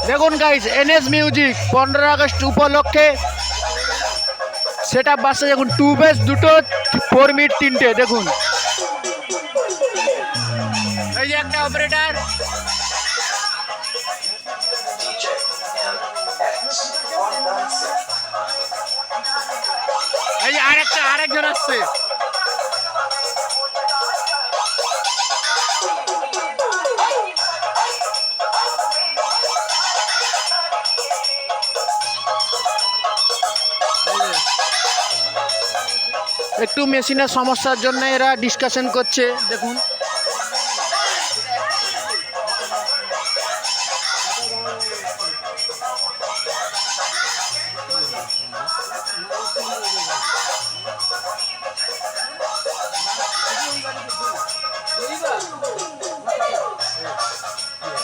দেখুন guys, NS music 15 August উপলক্ষে set up বাসছে। দেখুন 2 বেস দুটো, 4 মিড তিনটে। দেখুন এই যে একটা অপারেটর, এই যে আরেকজন আসছে। একটু মেশিনের সমস্যার জন্য এরা ডিসকাশন করছে। দেখুন